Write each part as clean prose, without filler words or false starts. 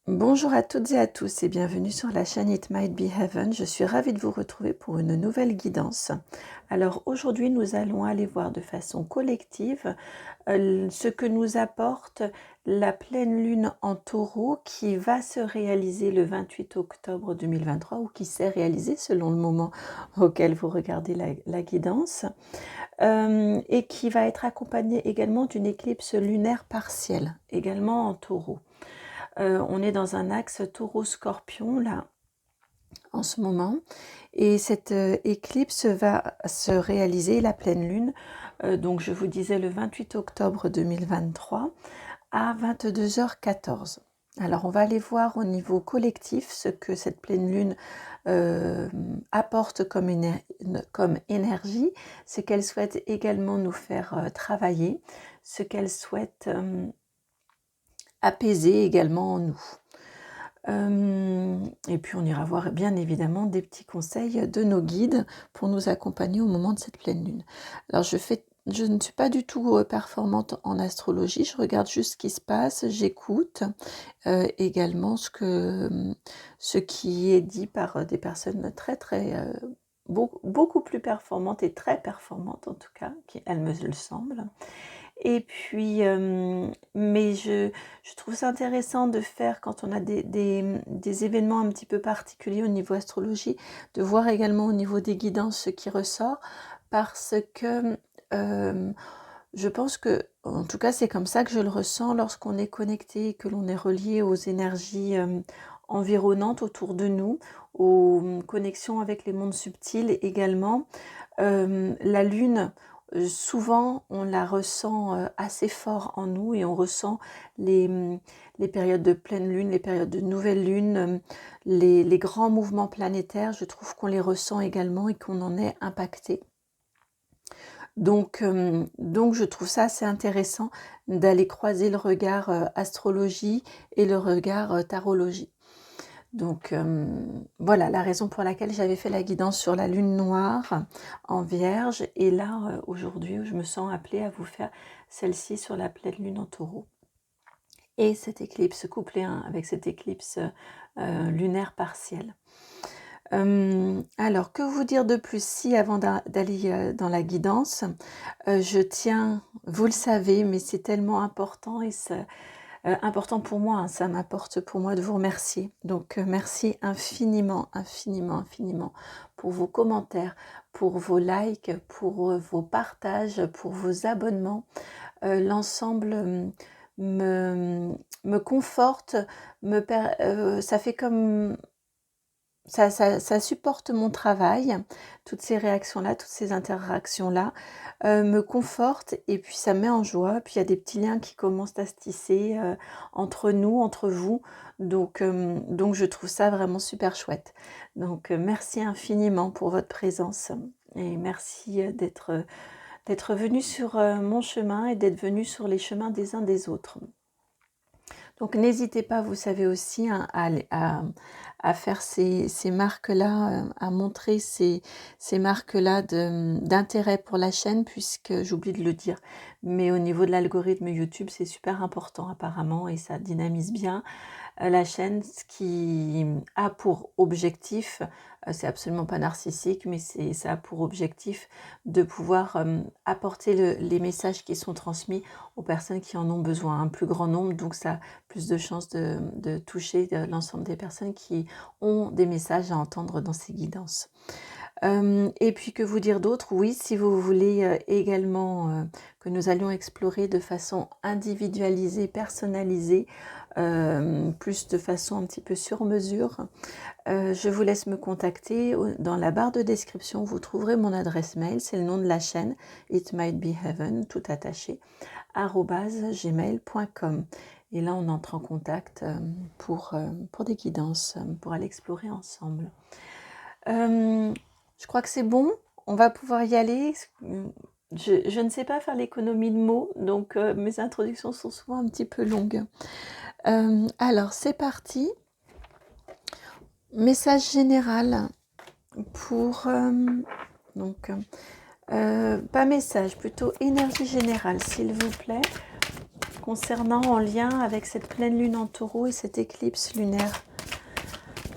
Bonjour à toutes et à tous et bienvenue sur la chaîne It Might Be Heaven. Je suis ravie de vous retrouver pour une nouvelle guidance. Alors aujourd'hui, nous allons aller voir de façon collective ce que nous apporte la pleine lune en taureau qui va se réaliser le 28 octobre 2023 ou qui s'est réalisée selon le moment auquel vous regardez la guidance et qui va être accompagnée également d'une éclipse lunaire partielle, également en taureau. On est dans un axe taureau-scorpion là en ce moment et cette éclipse va se réaliser, la pleine lune, donc je vous disais le 28 octobre 2023 à 22h14. Alors on va aller voir au niveau collectif ce que cette pleine lune apporte comme énergie, ce qu'elle souhaite également nous faire travailler, ce qu'elle souhaite apaiser également en nous. Et puis on ira voir bien évidemment des petits conseils de nos guides pour nous accompagner au moment de cette pleine lune. Alors je ne suis pas du tout performante en astrologie, je regarde juste ce qui se passe, j'écoute également ce qui est dit par des personnes beaucoup plus performantes et très performantes en tout cas, elles me le semblent. Et puis, mais je trouve ça intéressant de faire quand on a des événements un petit peu particuliers au niveau astrologie, de voir également au niveau des guidances ce qui ressort, parce que je pense que, en tout cas c'est comme ça que je le ressens lorsqu'on est connecté, que l'on est relié aux énergies environnantes autour de nous, aux connexions avec les mondes subtils également. La lune, souvent on la ressent assez fort en nous et on ressent les périodes de pleine lune, les périodes de nouvelle lune, les grands mouvements planétaires, je trouve qu'on les ressent également et qu'on en est impacté. Donc je trouve ça assez intéressant d'aller croiser le regard astrologie et le regard tarologie. Donc voilà la raison pour laquelle j'avais fait la guidance sur la lune noire en vierge et là aujourd'hui je me sens appelée à vous faire celle-ci sur la pleine lune en taureau. Et cette éclipse couplée avec cette éclipse lunaire partielle. Alors que vous dire de plus si avant d'aller dans la guidance, je tiens, vous le savez, mais c'est tellement important et important pour moi, hein, ça m'apporte pour moi de vous remercier. Donc merci infiniment, infiniment, infiniment pour vos commentaires, pour vos likes, pour vos partages, pour vos abonnements. L'ensemble me conforte, ça fait comme... Ça supporte mon travail, toutes ces réactions-là, toutes ces interactions-là, me confortent et puis ça me met en joie. Puis il y a des petits liens qui commencent à se tisser entre nous, entre vous. Donc je trouve ça vraiment super chouette. Donc merci infiniment pour votre présence et merci d'être venu sur mon chemin et d'être venu sur les chemins des uns des autres. Donc n'hésitez pas, vous savez aussi, hein, à faire ces marques-là, à montrer ces marques-là d'intérêt pour la chaîne, puisque j'oublie de le dire, mais au niveau de l'algorithme YouTube, c'est super important apparemment et ça dynamise bien la chaîne, ce qui a pour objectif, c'est absolument pas narcissique, mais ça a pour objectif de pouvoir apporter les messages qui sont transmis aux personnes qui en ont besoin, un plus grand nombre, donc ça a plus de chances de toucher l'ensemble des personnes qui ont des messages à entendre dans ces guidances. Et puis que vous dire d'autre? Oui, si vous voulez également que nous allions explorer de façon individualisée, personnalisée, plus de façon un petit peu sur mesure, je vous laisse me contacter. Dans la barre de description, vous trouverez mon adresse mail, c'est le nom de la chaîne, It Might Be Heaven, tout attaché, @gmail.com. Et là, on entre en contact pour des guidances, pour aller explorer ensemble. Je crois que c'est bon, on va pouvoir y aller. Je ne sais pas faire l'économie de mots, donc mes introductions sont souvent un petit peu longues. Alors, c'est parti. Message général pour... pas message, plutôt énergie générale, s'il vous plaît. concernant en lien avec cette pleine lune en taureau et cette éclipse lunaire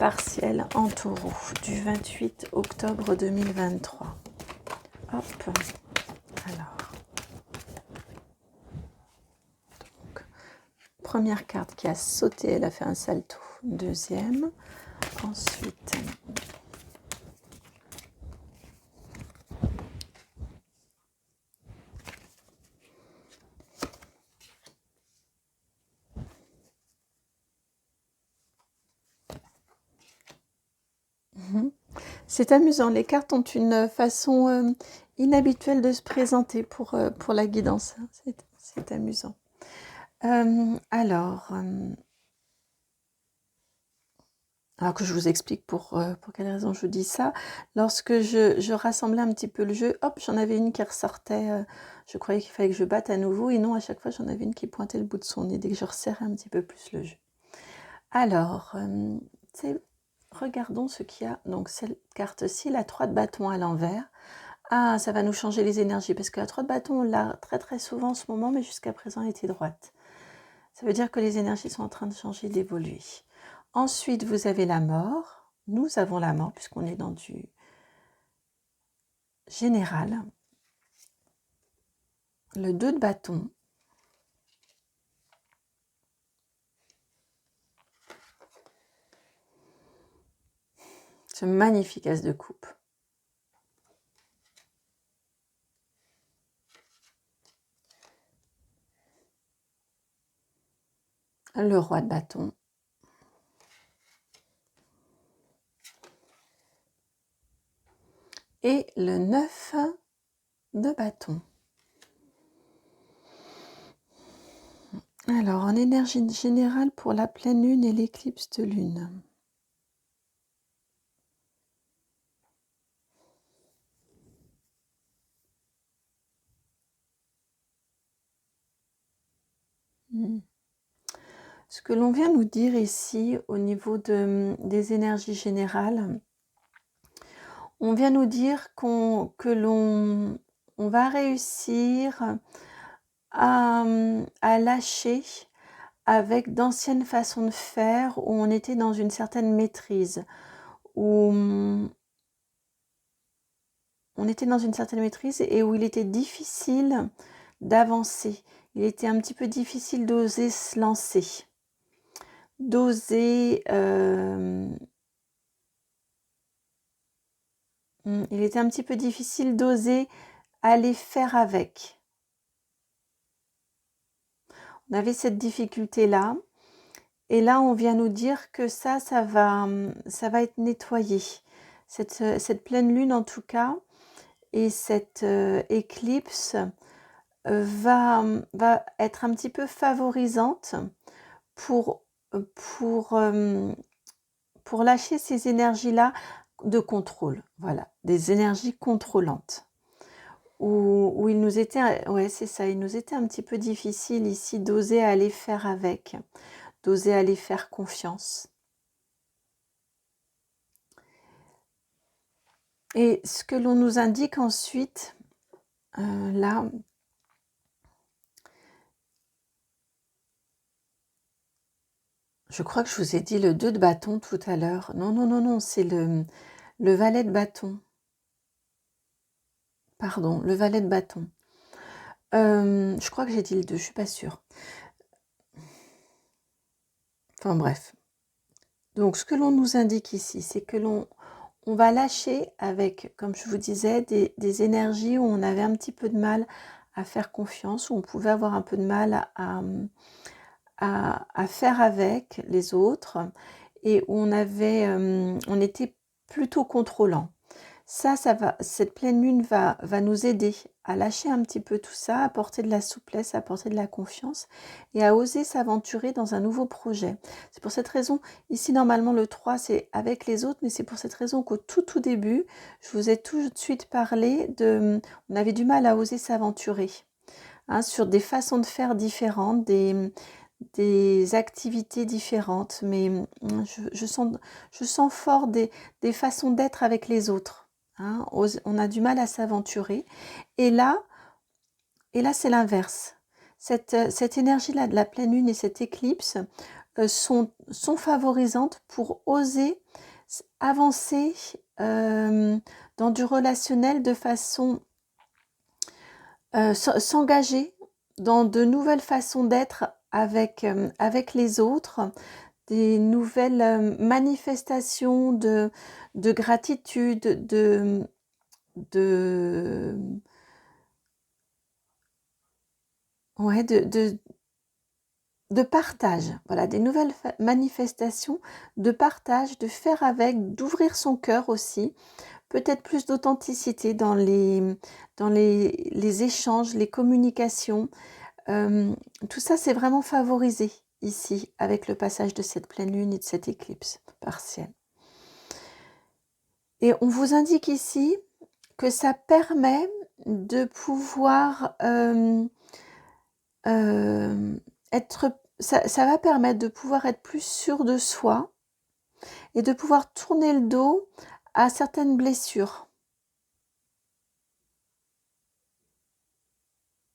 partielle en taureau du 28 octobre 2023. Hop, alors, donc, première carte qui a sauté, elle a fait un salto. Deuxième, ensuite, c'est amusant, les cartes ont une façon inhabituelle de se présenter pour la guidance, c'est amusant. Alors que je vous explique pour quelle raison je vous dis ça. Lorsque je rassemblais un petit peu le jeu, hop, j'en avais une qui ressortait, je croyais qu'il fallait que je batte à nouveau, et non, à chaque fois j'en avais une qui pointait le bout de son nez dès que je resserrais un petit peu plus le jeu. Alors, regardons ce qu'il y a. Donc cette carte-ci, la 3 de bâton à l'envers. Ah, ça va nous changer les énergies, parce que la 3 de bâton, on l'a très très souvent en ce moment, mais jusqu'à présent elle était droite. Ça veut dire que les énergies sont en train de changer, d'évoluer. Ensuite, vous avez la mort. Nous avons la mort, puisqu'on est dans du général. Le 2 de bâton. Ce magnifique as de coupe. Le roi de bâton. Et le 9 de bâton. Alors, en énergie générale pour la pleine lune et l'éclipse de lune. Ce que l'on vient nous dire ici au niveau des énergies générales, on vient nous dire que l'on va réussir à lâcher avec d'anciennes façons de faire où on était dans une certaine maîtrise, où on était dans une certaine maîtrise et où il était difficile d'avancer. Il était un petit peu difficile d'oser se lancer, d'oser... il était un petit peu difficile d'oser aller faire avec. On avait cette difficulté-là. Et là, on vient nous dire que ça va être nettoyé. Cette pleine lune, en tout cas, et cette éclipse va être un petit peu favorisante pour lâcher ces énergies-là de contrôle. Voilà, des énergies contrôlantes. Où il nous était, ouais, c'est ça, il nous était un petit peu difficile ici d'oser aller faire avec, d'oser aller faire confiance. Et ce que l'on nous indique ensuite, là, je crois que je vous ai dit le 2 de bâton tout à l'heure. Non, non, non, non, c'est le valet de bâton. Pardon, le valet de bâton. Je crois que j'ai dit le 2, je suis pas sûre. Enfin bref. Donc ce que l'on nous indique ici, c'est que on va lâcher avec, comme je vous disais, des énergies où on avait un petit peu de mal à faire confiance, où on pouvait avoir un peu de mal à faire avec les autres et où on était plutôt contrôlant. Cette pleine lune va nous aider à lâcher un petit peu tout ça, à apporter de la souplesse, à apporter de la confiance et à oser s'aventurer dans un nouveau projet. C'est pour cette raison, ici normalement le 3 c'est avec les autres, mais c'est pour cette raison qu'au tout début, je vous ai tout de suite parlé on avait du mal à oser s'aventurer, sur des façons de faire différentes, des activités différentes, mais je sens fort des façons d'être avec les autres. On a du mal à s'aventurer. Et là c'est l'inverse. cette énergie-là de la pleine lune et cette éclipse sont favorisantes pour oser avancer dans du relationnel de façon s'engager dans de nouvelles façons d'être avec les autres, des nouvelles manifestations de gratitude, de, ouais, de partage, voilà, des nouvelles manifestations de partage, de faire avec, d'ouvrir son cœur aussi, peut-être plus d'authenticité dans les échanges, les communications. Tout ça, c'est vraiment favorisé ici avec le passage de cette pleine lune et de cette éclipse partielle. Et on vous indique ici que ça permet de pouvoir ça va permettre de pouvoir être plus sûr de soi et de pouvoir tourner le dos à certaines blessures.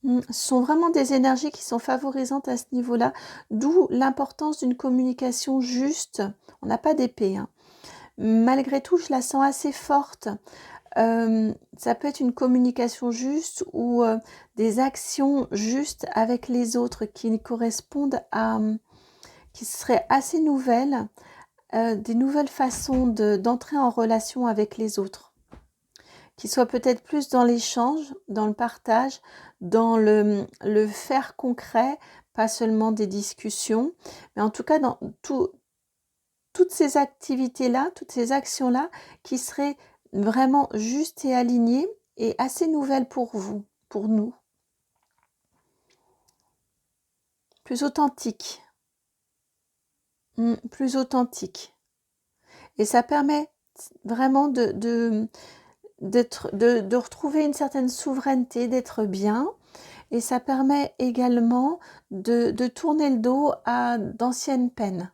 Ce sont vraiment des énergies qui sont favorisantes à ce niveau-là, d'où l'importance d'une communication juste. On n'a pas d'épée, hein. Malgré tout, je la sens assez forte. Ça peut être une communication juste ou des actions justes avec les autres qui correspondent à, qui seraient assez nouvelles, des nouvelles façons d'entrer en relation avec les autres, qui soient peut-être plus dans l'échange, dans le partage, dans le faire concret, pas seulement des discussions, mais en tout cas dans toutes ces activités-là, toutes ces actions-là qui seraient vraiment justes et alignées et assez nouvelles pour vous, pour nous. Plus authentiques. Plus authentiques. Et ça permet vraiment de retrouver une certaine souveraineté, d'être bien. Et ça permet également de tourner le dos à d'anciennes peines.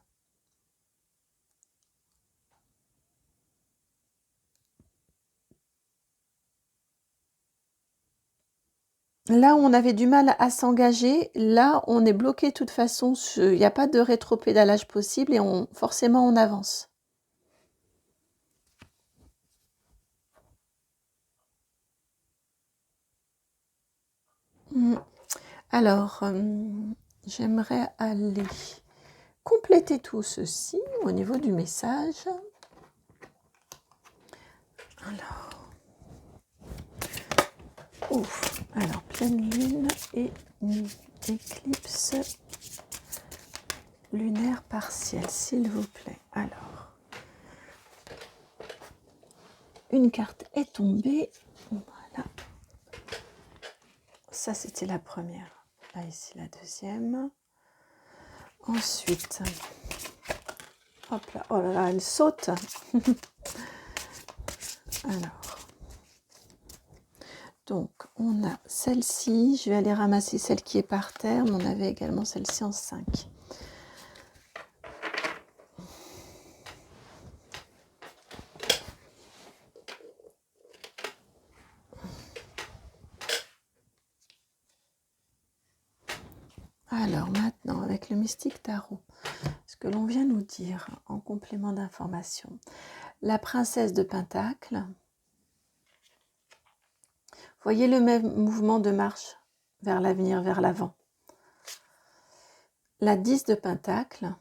Là où on avait du mal à s'engager, là on est bloqué de toute façon, il n'y a pas de rétropédalage possible et forcément on avance. Alors, j'aimerais aller compléter tout ceci au niveau du message. Alors, pleine lune et une éclipse lunaire partielle, s'il vous plaît. Alors, une carte est tombée. Voilà. Ça, c'était la première. Là, ici, la deuxième. Ensuite, hop là, oh là là, elle saute. Alors, donc, on a celle-ci. Je vais aller ramasser celle qui est par terre, mais on avait également celle-ci en 5. Alors maintenant, avec le Mystique Tarot, ce que l'on vient nous dire en complément d'information, la princesse de Pentacle, voyez le même mouvement de marche vers l'avenir, vers l'avant. La 10 de Pentacle,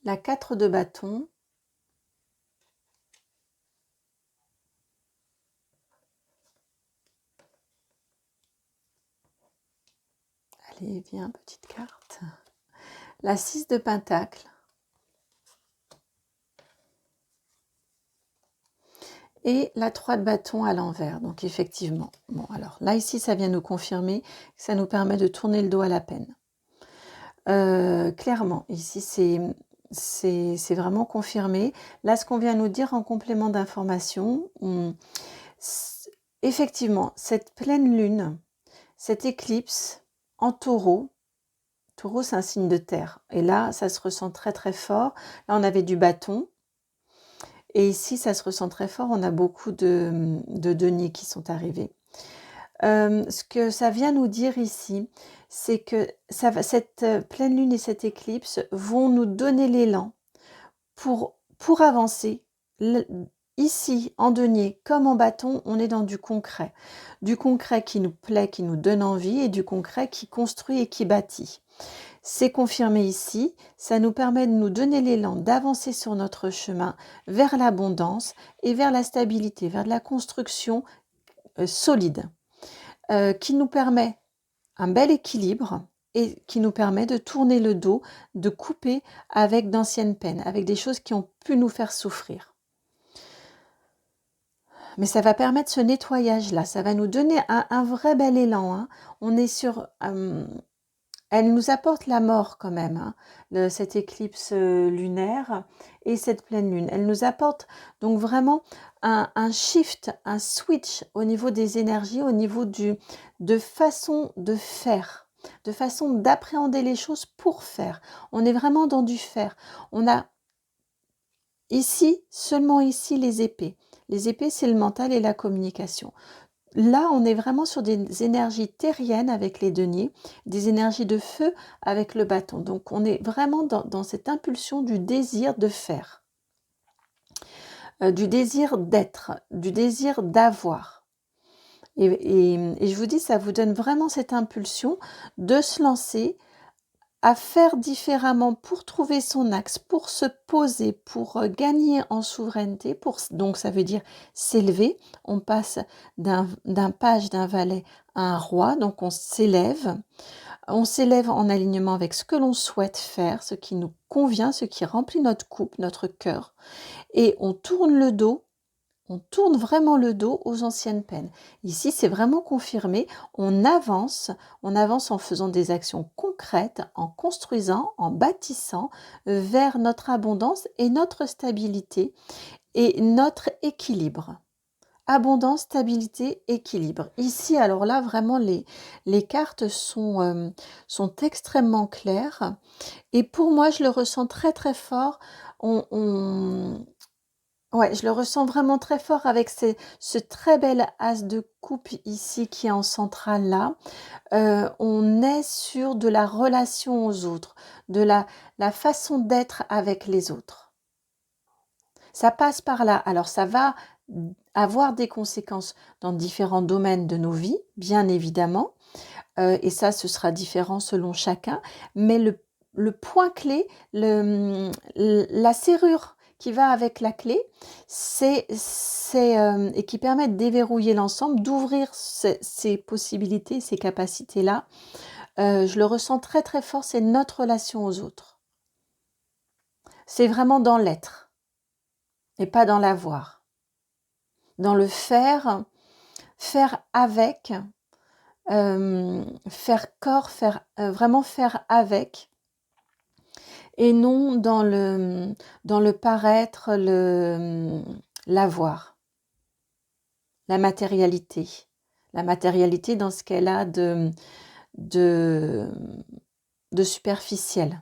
la 4 de bâton, allez, viens, petite carte, la 6 de Pentacle, et la 3 de bâton à l'envers. Donc effectivement, bon alors là ici ça vient nous confirmer que ça nous permet de tourner le dos à la peine. Clairement, ici c'est vraiment confirmé. Là ce qu'on vient nous dire en complément d'information, effectivement cette pleine lune, cette éclipse en taureau, taureau c'est un signe de terre, et là ça se ressent très très fort. Là on avait du bâton. Et ici, ça se ressent très fort, on a beaucoup de deniers qui sont arrivés. Ce que ça vient nous dire ici, c'est que cette pleine lune et cette éclipse vont nous donner l'élan pour avancer. Ici, en denier comme en bâton, on est dans du concret. Du concret qui nous plaît, qui nous donne envie, et du concret qui construit et qui bâtit. C'est confirmé ici, ça nous permet de nous donner l'élan d'avancer sur notre chemin vers l'abondance et vers la stabilité, vers de la construction solide, qui nous permet un bel équilibre et qui nous permet de tourner le dos, de couper avec d'anciennes peines, avec des choses qui ont pu nous faire souffrir. Mais ça va permettre ce nettoyage-là, ça va nous donner un vrai bel élan. Hein. On est sur... elle nous apporte la mort quand même, hein, cette éclipse lunaire et cette pleine lune. Elle nous apporte donc vraiment un shift, un switch au niveau des énergies, au niveau de façon de faire, de façon d'appréhender les choses pour faire. On est vraiment dans du faire. On a ici, seulement ici, les épées. Les épées, c'est le mental et la communication. Là, on est vraiment sur des énergies terriennes avec les deniers, des énergies de feu avec le bâton. Donc, on est vraiment dans cette impulsion du désir de faire, du désir d'être, du désir d'avoir. Et je vous dis, ça vous donne vraiment cette impulsion de se lancer, à faire différemment pour trouver son axe, pour se poser, pour gagner en souveraineté. Donc ça veut dire s'élever. On passe d'un page, d'un valet à un roi. Donc on s'élève. On s'élève en alignement avec ce que l'on souhaite faire, ce qui nous convient, ce qui remplit notre coupe, notre cœur. Et on tourne le dos. On tourne vraiment le dos aux anciennes peines. Ici, c'est vraiment confirmé. On avance en faisant des actions concrètes, en construisant, en bâtissant vers notre abondance et notre stabilité et notre équilibre. Abondance, stabilité, équilibre. Ici, alors là, vraiment, les cartes sont extrêmement claires. Et pour moi, je le ressens très, très fort. Ouais, je le ressens vraiment très fort avec ce très bel as de coupe ici qui est en centrale là. On est sur de la relation aux autres, de la façon d'être avec les autres. Ça passe par là. Alors ça va avoir des conséquences dans différents domaines de nos vies, bien évidemment. Et ça, ce sera différent selon chacun. Mais le point clé, la serrure qui va avec la clé, et qui permet de déverrouiller l'ensemble, d'ouvrir ces possibilités, ces capacités-là. Je le ressens très très fort, c'est notre relation aux autres. C'est vraiment dans l'être et pas dans l'avoir. Dans le faire avec, faire corps, vraiment faire avec. Et non dans le paraître, l'avoir, la matérialité. La matérialité dans ce qu'elle a de superficiel.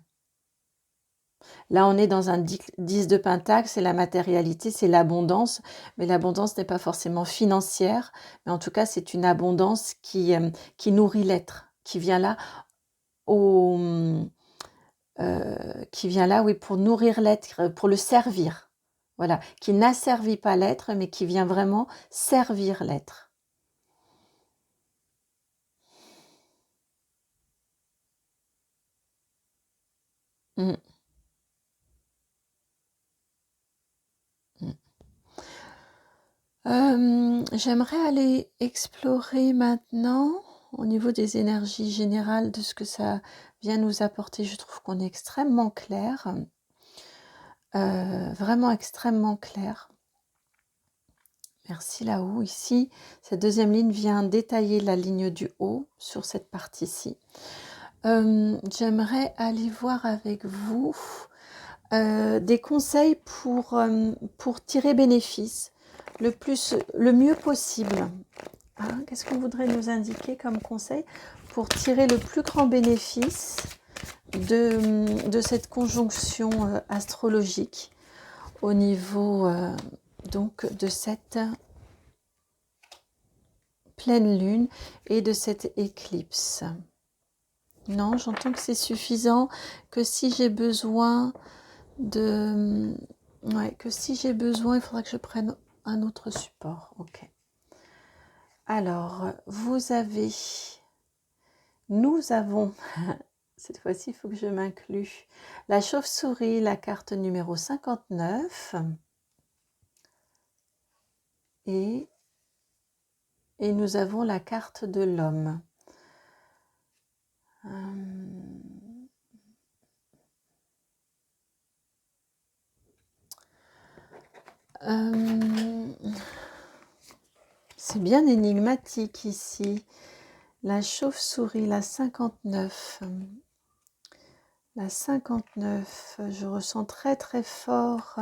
Là, on est dans un 10 de pentacle, c'est la matérialité, c'est l'abondance, mais l'abondance n'est pas forcément financière, mais en tout cas, c'est une abondance qui nourrit l'être, qui vient là oui, pour nourrir l'être, pour le servir. Voilà, qui n'asservit pas l'être, mais qui vient vraiment servir l'être. Mm. J'aimerais aller explorer maintenant au niveau des énergies générales de ce que ça vient nous apporter. Je trouve qu'on est extrêmement clair, vraiment extrêmement clair. Merci là-haut. Ici, cette deuxième ligne vient détailler la ligne du haut sur cette partie-ci. J'aimerais aller voir avec vous des conseils pour tirer bénéfice le mieux possible. Hein, qu'est-ce qu'on voudrait nous indiquer comme conseil pour tirer le plus grand bénéfice de cette conjonction astrologique au niveau donc de cette pleine lune et de cette éclipse. Non, j'entends que c'est suffisant, que si j'ai besoin de... Ouais, que si j'ai besoin, il faudra que je prenne un autre support. Ok. Alors, nous avons, cette fois-ci, il faut que je m'inclue, la chauve-souris, la carte numéro 59, et nous avons la carte de l'homme. C'est bien énigmatique ici. La chauve-souris, la 59. La 59, je ressens très très fort.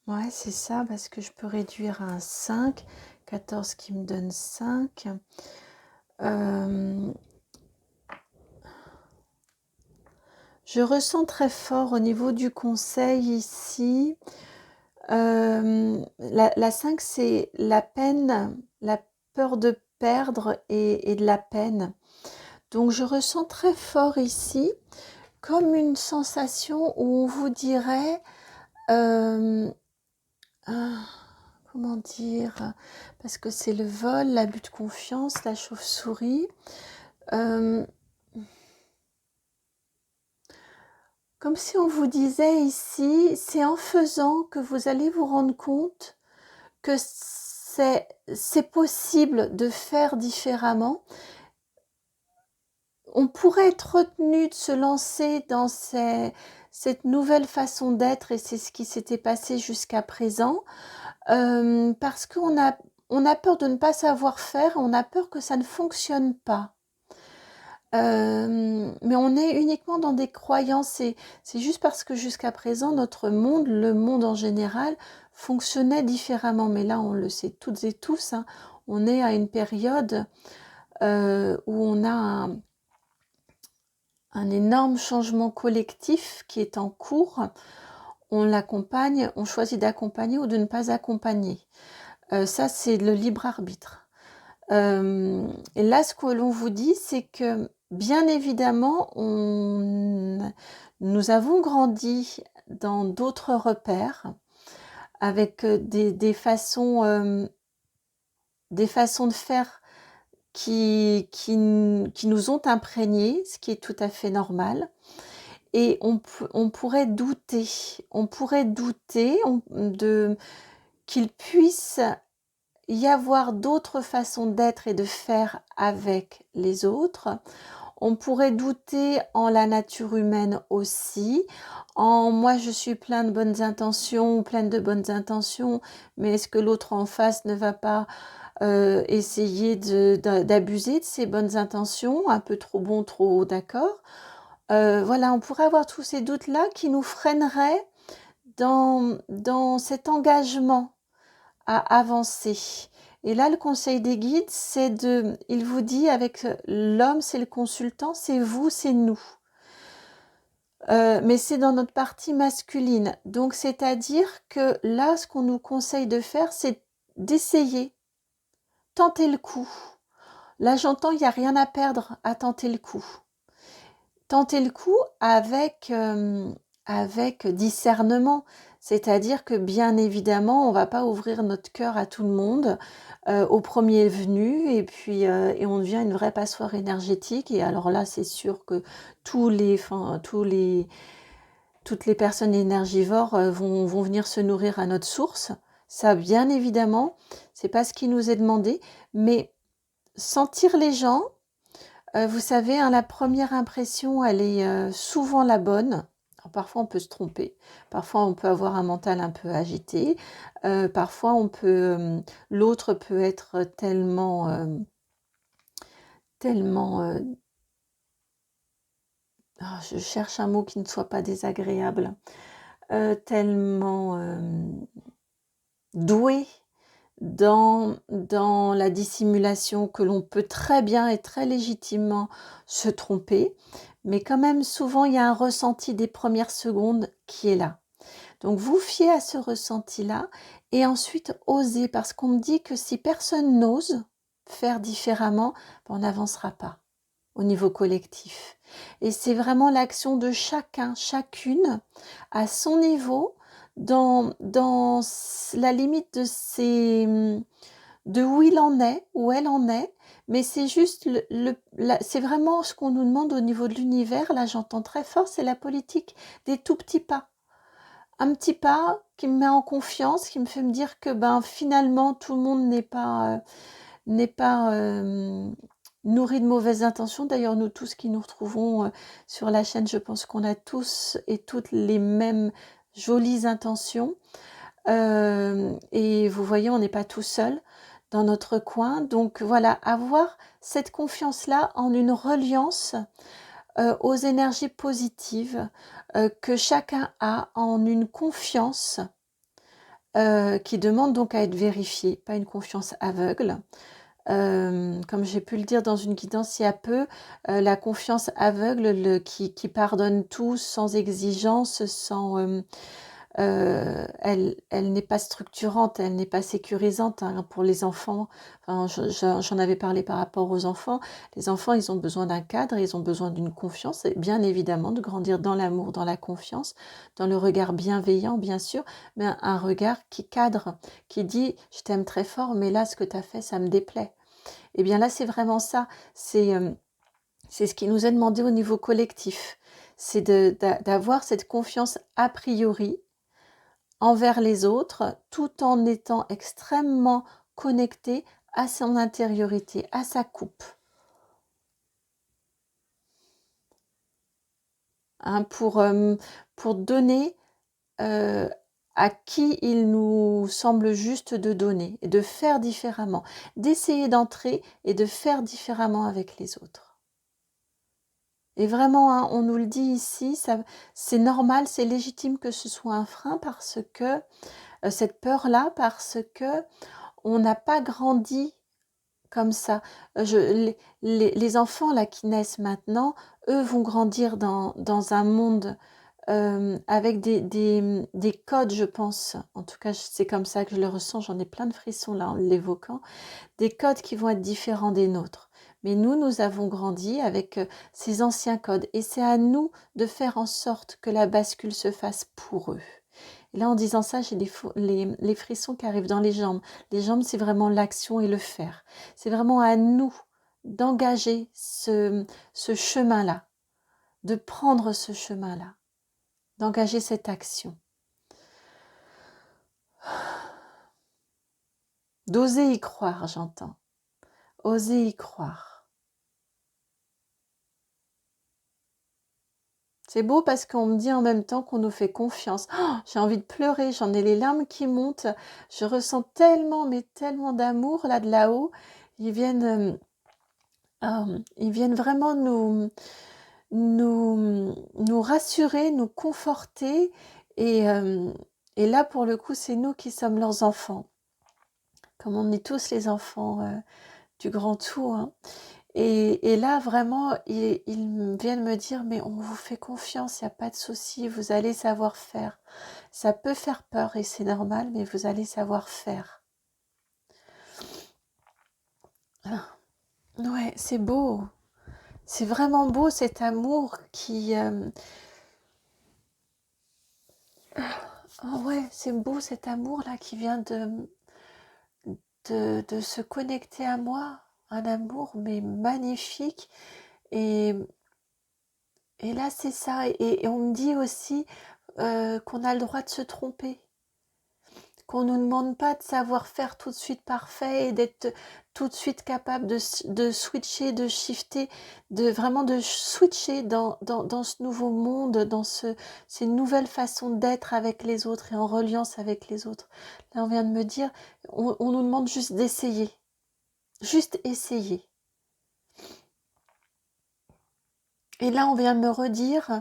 Ouais, c'est ça, parce que je peux réduire à un 5. 14 qui me donne 5. Je ressens très fort au niveau du conseil ici. La 5, c'est la peine, la peur de perdre et de la peine. Donc je ressens très fort ici comme une sensation où on vous dirait, comment dire, parce que c'est le vol, l'abus de confiance, la chauve-souris. Comme si on vous disait ici, c'est en faisant que vous allez vous rendre compte que c'est possible de faire différemment. On pourrait être retenu de se lancer dans cette nouvelle façon d'être, et c'est ce qui s'était passé jusqu'à présent, parce qu'on a peur de ne pas savoir faire, on a peur que ça ne fonctionne pas. Mais on est uniquement dans des croyances, c'est juste parce que jusqu'à présent, notre monde, le monde en général, fonctionnait différemment. Mais là, on le sait toutes et tous, hein, on est à une période où on a un énorme changement collectif qui est en cours. On l'accompagne, on choisit d'accompagner ou de ne pas accompagner. Ça, c'est le libre arbitre. Et là, ce que l'on vous dit, c'est que bien évidemment, nous avons grandi dans d'autres repères, avec des façons de faire qui nous ont imprégnés, ce qui est tout à fait normal. Et on pourrait douter qu'il puisse y avoir d'autres façons d'être et de faire avec les autres. On pourrait douter en la nature humaine aussi, en moi je suis pleine de bonnes intentions, pleine de bonnes intentions, mais est-ce que l'autre en face ne va pas essayer d'abuser de ses bonnes intentions, un peu trop bon, trop haut, d'accord. Voilà, on pourrait avoir tous ces doutes-là qui nous freineraient dans cet engagement à avancer. Et là, le conseil des guides, il vous dit, avec l'homme, c'est le consultant, c'est vous, c'est nous. Mais c'est dans notre partie masculine. Donc, c'est-à-dire que là, ce qu'on nous conseille de faire, c'est d'essayer, tenter le coup. Là, j'entends, il n'y a rien à perdre à tenter le coup. Tenter le coup avec discernement. C'est-à-dire que bien évidemment, on ne va pas ouvrir notre cœur à tout le monde au premier venu, et puis et on devient une vraie passoire énergétique. Et alors là, c'est sûr que toutes les personnes énergivores vont venir se nourrir à notre source. Ça, bien évidemment, c'est pas ce qui nous est demandé, mais sentir les gens, vous savez, hein, la première impression, elle est souvent la bonne. Alors, parfois, on peut se tromper. Parfois, on peut avoir un mental un peu agité. Parfois, l'autre peut être tellement, je cherche un mot qui ne soit pas désagréable, tellement doué dans la dissimulation, que l'on peut très bien et très légitimement se tromper, mais quand même souvent il y a un ressenti des premières secondes qui est là. Donc vous fiez à ce ressenti-là et ensuite osez, parce qu'on me dit que si personne n'ose faire différemment, on n'avancera pas au niveau collectif. Et c'est vraiment l'action de chacun, chacune, à son niveau, dans la limite de où il en est, où elle en est, mais c'est juste, c'est vraiment ce qu'on nous demande au niveau de l'univers, là j'entends très fort, c'est la politique des tout petits pas. Un petit pas qui me met en confiance, qui me fait me dire que finalement tout le monde n'est pas nourri de mauvaises intentions. D'ailleurs, nous tous qui nous retrouvons sur la chaîne, je pense qu'on a tous et toutes les mêmes jolies intentions. Et vous voyez, on n'est pas tout seul dans notre coin. Donc voilà, avoir cette confiance-là en une reliance aux énergies positives que chacun a, en une confiance qui demande donc à être vérifiée, pas une confiance aveugle. Comme j'ai pu le dire dans une guidance il y a peu, la confiance aveugle qui pardonne tout sans exigence, elle n'est pas structurante, elle n'est pas sécurisante pour les enfants. Enfin, j'en avais parlé par rapport aux enfants. Les enfants, ils ont besoin d'un cadre, ils ont besoin d'une confiance, et bien évidemment de grandir dans l'amour, dans la confiance, dans le regard bienveillant, bien sûr, mais un regard qui cadre, qui dit « je t'aime très fort, mais là, ce que tu as fait, ça me déplaît ». Et bien là, c'est vraiment ça, c'est ce qui nous est demandé au niveau collectif, c'est d'avoir cette confiance a priori, envers les autres, tout en étant extrêmement connecté à son intériorité, à sa coupe. Hein, pour donner à qui il nous semble juste de donner, et de faire différemment, d'essayer d'entrer et de faire différemment avec les autres. Et vraiment, hein, on nous le dit ici, c'est normal, c'est légitime que ce soit un frein, parce que cette peur-là, parce que on n'a pas grandi comme ça. Les enfants là qui naissent maintenant, eux vont grandir dans un monde avec des codes, je pense. En tout cas, c'est comme ça que je le ressens. J'en ai plein de frissons là en l'évoquant. Des codes qui vont être différents des nôtres. Mais nous avons grandi avec ces anciens codes. Et c'est à nous de faire en sorte que la bascule se fasse pour eux. Et là, en disant ça, j'ai les frissons qui arrivent dans les jambes. Les jambes, c'est vraiment l'action et le faire. C'est vraiment à nous d'engager ce chemin-là, de prendre ce chemin-là, d'engager cette action, d'oser y croire, j'entends. Oser y croire. C'est beau parce qu'on me dit en même temps qu'on nous fait confiance. Oh, j'ai envie de pleurer, j'en ai les larmes qui montent. Je ressens tellement, mais tellement d'amour là de là-haut. Ils viennent vraiment nous rassurer, nous conforter. Et là, pour le coup, c'est nous qui sommes leurs enfants. Comme on est tous les enfants du grand tout. Hein. Et là, vraiment, ils viennent me dire, mais on vous fait confiance, il n'y a pas de souci, vous allez savoir faire. Ça peut faire peur et c'est normal, mais vous allez savoir faire. Ah, ouais, c'est beau. C'est vraiment beau cet amour qui... Oh ouais, c'est beau cet amour-là qui vient de se connecter à moi. Un amour, mais magnifique. Et là, c'est ça. Et on me dit aussi qu'on a le droit de se tromper. Qu'on ne nous demande pas de savoir faire tout de suite parfait et d'être tout de suite capable de switcher, de shifter, vraiment de switcher dans ce nouveau monde, dans ces nouvelles façons d'être avec les autres et en reliance avec les autres. Là, on vient de me dire, on nous demande juste d'essayer. Juste essayer. Et là, on vient de me redire,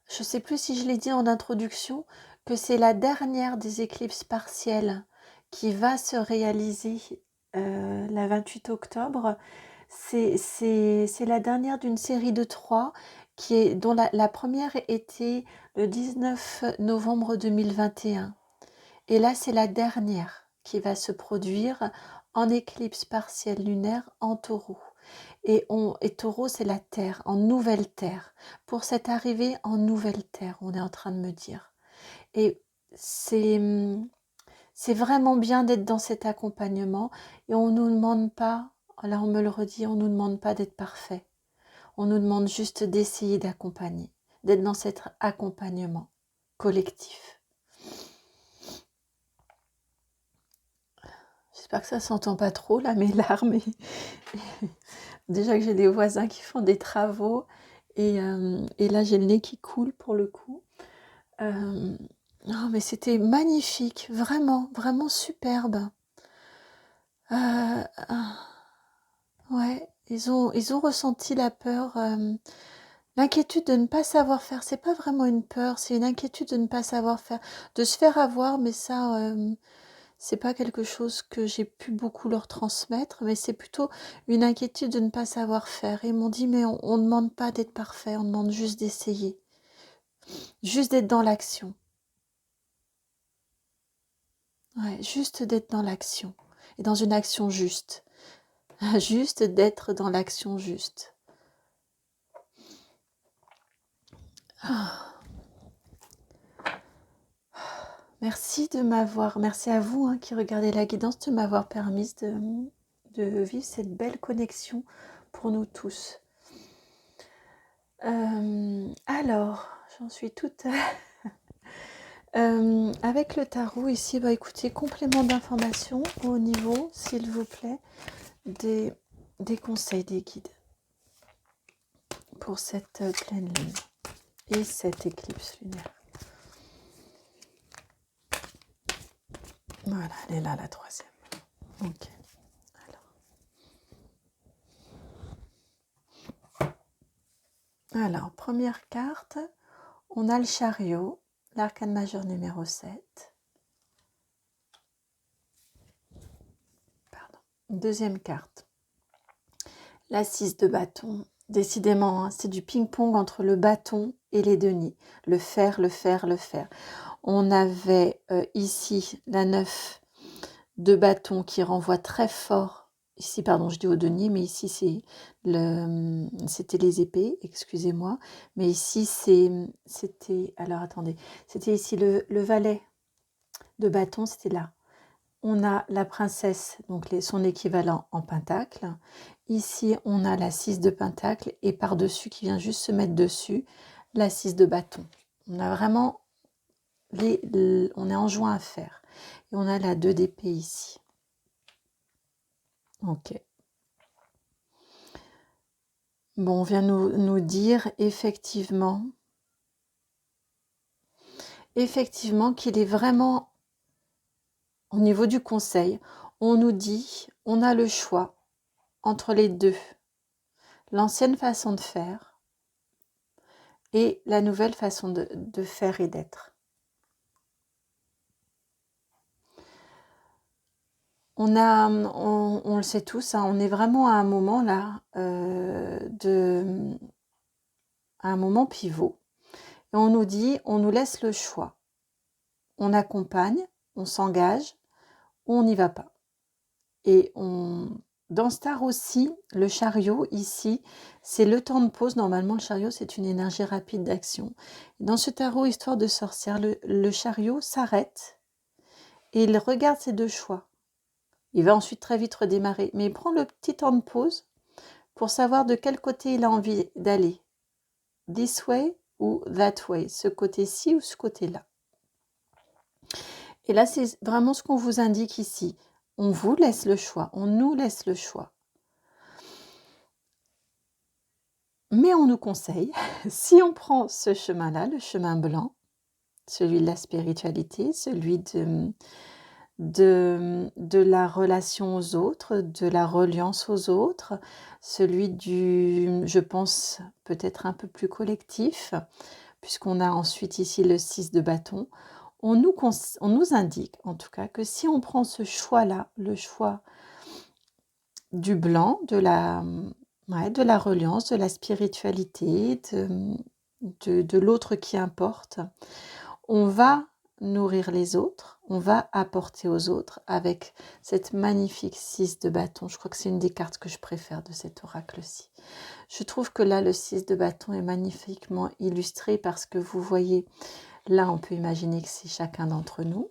je ne sais plus si je l'ai dit en introduction, que c'est la dernière des éclipses partielles qui va se réaliser la 28 octobre. C'est la dernière d'une série de 3 dont la première était le 19 novembre 2021. Et là, c'est la dernière qui va se produire en éclipse partielle lunaire en taureau. Et taureau, c'est la terre, en nouvelle terre. Pour cette arrivée en nouvelle terre, on est en train de me dire. Et c'est vraiment bien d'être dans cet accompagnement. Et on ne nous demande pas, là on me le redit, on ne nous demande pas d'être parfait. On nous demande juste d'essayer d'accompagner, d'être dans cet accompagnement collectif. J'espère que ça s'entend pas trop là, mes larmes. Déjà que j'ai des voisins qui font des travaux et là j'ai le nez qui coule pour le coup. Non mais c'était magnifique, vraiment, vraiment superbe. Ouais, ils ont ressenti la peur, l'inquiétude de ne pas savoir faire. C'est pas vraiment une peur, c'est une inquiétude de ne pas savoir faire, de se faire avoir, mais ça, c'est pas quelque chose que j'ai pu beaucoup leur transmettre, mais c'est plutôt une inquiétude de ne pas savoir faire. Et ils m'ont dit, mais on ne demande pas d'être parfait, on demande juste d'essayer, juste d'être dans l'action. Ouais, juste d'être dans l'action, et dans une action juste. Juste d'être dans l'action juste. Merci à vous qui regardez la guidance, de m'avoir permis de vivre cette belle connexion pour nous tous. Alors, j'en suis toute... avec le tarot ici, écoutez, complément d'information au niveau, s'il vous plaît, des conseils des guides pour cette pleine lune et cette éclipse lunaire. Voilà, elle est là, la troisième. Ok. Alors, première carte, on a le chariot, l'arcane majeur numéro 7. Pardon. Deuxième carte, la 6 de bâton. Décidément, c'est du ping-pong entre le bâton et les deniers. Le fer, le fer, le fer. On avait ici la 9 de bâton qui renvoie très fort. Ici, pardon, je dis au denier, mais ici, c'était les épées, excusez-moi. Mais ici, c'était... Alors, attendez. C'était ici le valet de bâton, c'était là. On a la princesse, donc son équivalent en pentacle. Ici, on a la 6 de pentacle et par-dessus, qui vient juste se mettre dessus, la 6 de bâton. On a vraiment... on est en joint à faire. Et on a la 2 d'épée ici. Ok. Bon, on vient nous dire effectivement qu'il est vraiment, au niveau du conseil, on nous dit, on a le choix entre les deux. L'ancienne façon de faire et la nouvelle façon de faire et d'être. On le sait tous, on est vraiment à un moment là, à un moment pivot. Et on nous dit, on nous laisse le choix. On accompagne, on s'engage, ou on n'y va pas. Et dans Star aussi, le chariot ici, c'est le temps de pause. Normalement, le chariot, c'est une énergie rapide d'action. Dans ce tarot, histoire de sorcière, le chariot s'arrête et il regarde ses deux choix. Il va ensuite très vite redémarrer, mais il prend le petit temps de pause pour savoir de quel côté il a envie d'aller. This way ou that way, ce côté-ci ou ce côté-là. Et là, c'est vraiment ce qu'on vous indique ici. On vous laisse le choix, on nous laisse le choix. Mais on nous conseille, si on prend ce chemin-là, le chemin blanc, celui de la spiritualité, celui de la relation aux autres, de la reliance aux autres, celui du, je pense, peut-être un peu plus collectif, puisqu'on a ensuite ici le 6 de bâton, on nous indique en tout cas que si on prend ce choix-là, le choix du blanc, de la reliance, de la spiritualité, de l'autre qui importe, on va nourrir les autres, on va apporter aux autres avec cette magnifique 6 de bâton. Je crois que c'est une des cartes que je préfère de cet oracle-ci. Je trouve que là, le 6 de bâton est magnifiquement illustré parce que vous voyez, là, on peut imaginer que c'est chacun d'entre nous.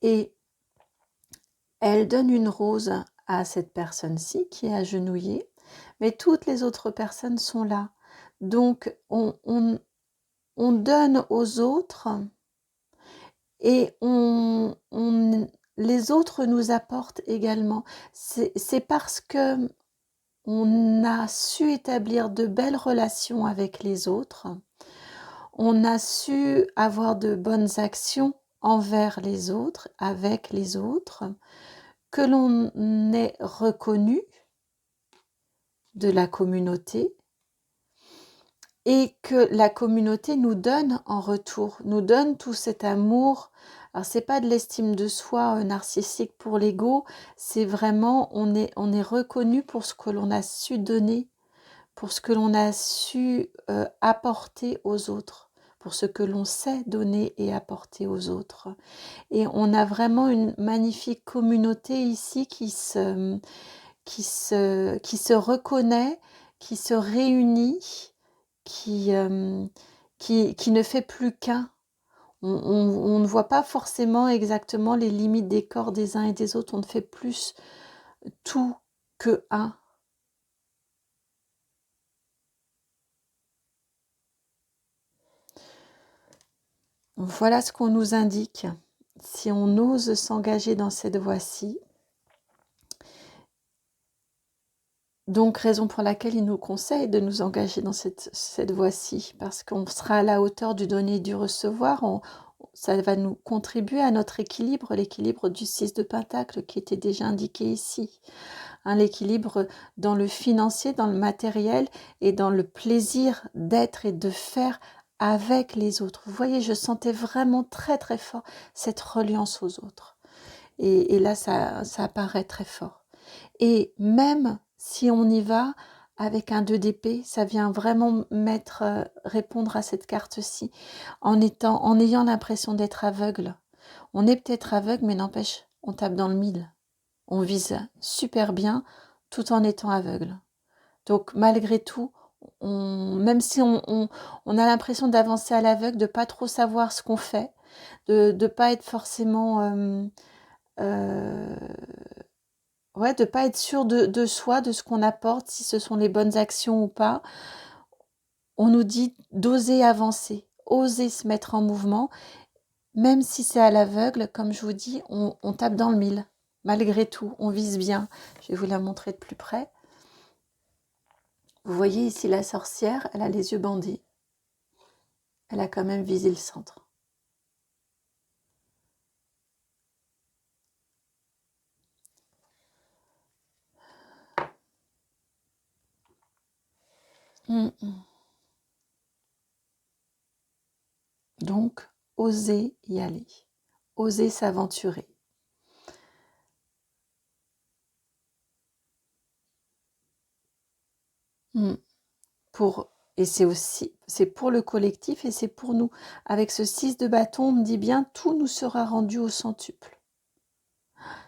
Et elle donne une rose à cette personne-ci qui est agenouillée, mais toutes les autres personnes sont là. Donc, on donne aux autres et les autres nous apportent également. C'est parce que on a su établir de belles relations avec les autres, on a su avoir de bonnes actions envers les autres, avec les autres, que l'on est reconnu de la communauté et que la communauté nous donne en retour, nous donne tout cet amour. Alors c'est pas de l'estime de soi narcissique pour l'ego, c'est vraiment on est reconnu pour ce que l'on a su donner, pour ce que l'on a su apporter aux autres, pour ce que l'on sait donner et apporter aux autres. Et on a vraiment une magnifique communauté ici qui se reconnaît, qui se réunit, qui ne fait plus qu'un. On ne voit pas forcément exactement les limites des corps des uns et des autres, on ne fait plus tout que un. Voilà ce qu'on nous indique. Si on ose s'engager dans cette voie-ci, donc raison pour laquelle il nous conseille de nous engager dans cette voie-ci, parce qu'on sera à la hauteur du donner et du recevoir, ça va nous contribuer à notre équilibre, l'équilibre du 6 de Pentacle qui était déjà indiqué ici. L'équilibre dans le financier, dans le matériel et dans le plaisir d'être et de faire avec les autres. Vous voyez, je sentais vraiment très très fort cette reliance aux autres. Et là, ça apparaît très fort. Et même si on y va avec un 2 d'épée, ça vient vraiment répondre à cette carte-ci, en ayant l'impression d'être aveugle. On est peut-être aveugle, mais n'empêche, on tape dans le mille. On vise super bien tout en étant aveugle. Donc malgré tout, même si on a l'impression d'avancer à l'aveugle, de pas trop savoir ce qu'on fait, de ne pas être forcément... de pas être sûr de soi, de ce qu'on apporte, si ce sont les bonnes actions ou pas. On nous dit d'oser avancer, oser se mettre en mouvement, même si c'est à l'aveugle, comme je vous dis, on tape dans le mille. Malgré tout, on vise bien. Je vais vous la montrer de plus près. Vous voyez ici la sorcière, elle a les yeux bandés. Elle a quand même visé le centre. Donc, oser y aller, oser s'aventurer. Et c'est pour le collectif et c'est pour nous. Avec ce 6 de bâton, on me dit bien, tout nous sera rendu au centuple.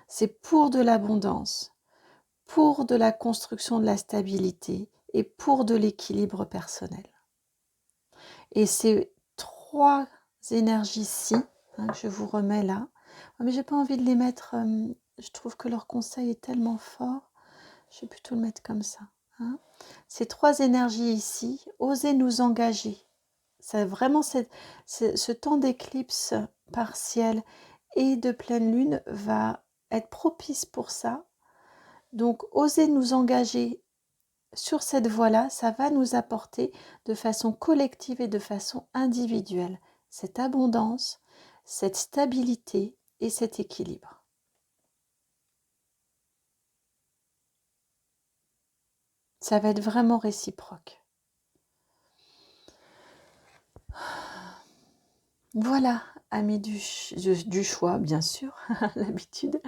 C'est pour de l'abondance, pour de la construction de la stabilité et pour de l'équilibre personnel. Et ces 3 énergies-ci, que je vous remets là, mais j'ai pas envie de les mettre, je trouve que leur conseil est tellement fort, je vais plutôt le mettre comme ça. Ces 3 énergies ici, osez nous engager. C'est vraiment ce temps d'éclipse partielle et de pleine lune va être propice pour ça. Donc, osez nous engager sur cette voie-là, ça va nous apporter de façon collective et de façon individuelle cette abondance, cette stabilité et cet équilibre. Ça va être vraiment réciproque. Voilà, amis du choix, bien sûr, l'habitude.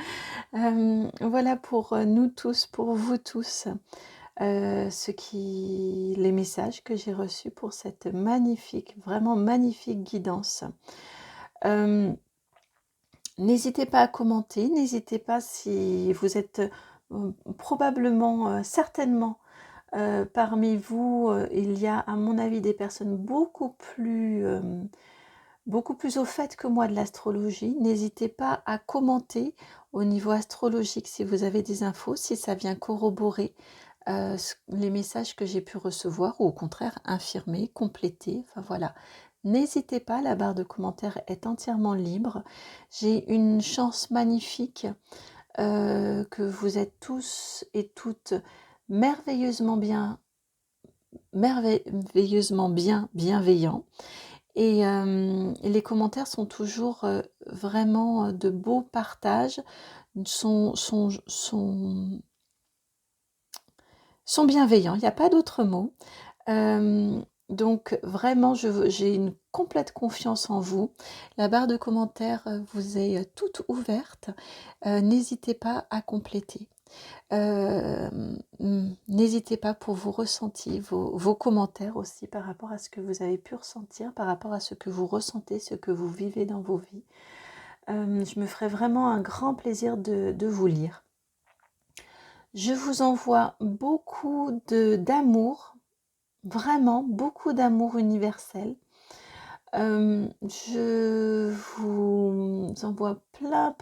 Voilà pour nous tous, pour vous tous, les messages que j'ai reçus pour cette magnifique, vraiment magnifique guidance. Euh, N'hésitez pas à commenter, n'hésitez pas si vous êtes probablement, certainement, parmi vous, il y a à mon avis des personnes beaucoup plus au fait que moi de l'astrologie. N'hésitez pas à commenter au niveau astrologique si vous avez des infos, si ça vient corroborer les messages que j'ai pu recevoir ou au contraire infirmer, compléter, enfin voilà. N'hésitez pas, la barre de commentaires est entièrement libre. J'ai une chance magnifique que vous êtes tous et toutes merveilleusement bienveillants. Et les commentaires sont toujours vraiment de beaux partages, sont bienveillants, il n'y a pas d'autre mot. Donc vraiment, j'ai une complète confiance en vous. La barre de commentaires vous est toute ouverte. N'hésitez pas à compléter. N'hésitez pas pour vos ressentis, vos commentaires aussi par rapport à ce que vous avez pu ressentir, par rapport à ce que vous ressentez, ce que vous vivez dans vos vies. Je me ferai vraiment un grand plaisir de vous lire. Je vous envoie beaucoup d'amour, vraiment beaucoup d'amour universel. Je vous envoie plein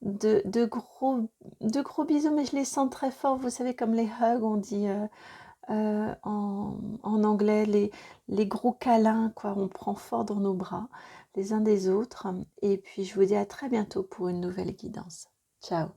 de gros bisous, mais je les sens très forts. Vous savez, comme les hugs, on dit en anglais, les gros câlins, quoi. On prend fort dans nos bras, les uns des autres. Et puis, je vous dis à très bientôt pour une nouvelle guidance. Ciao.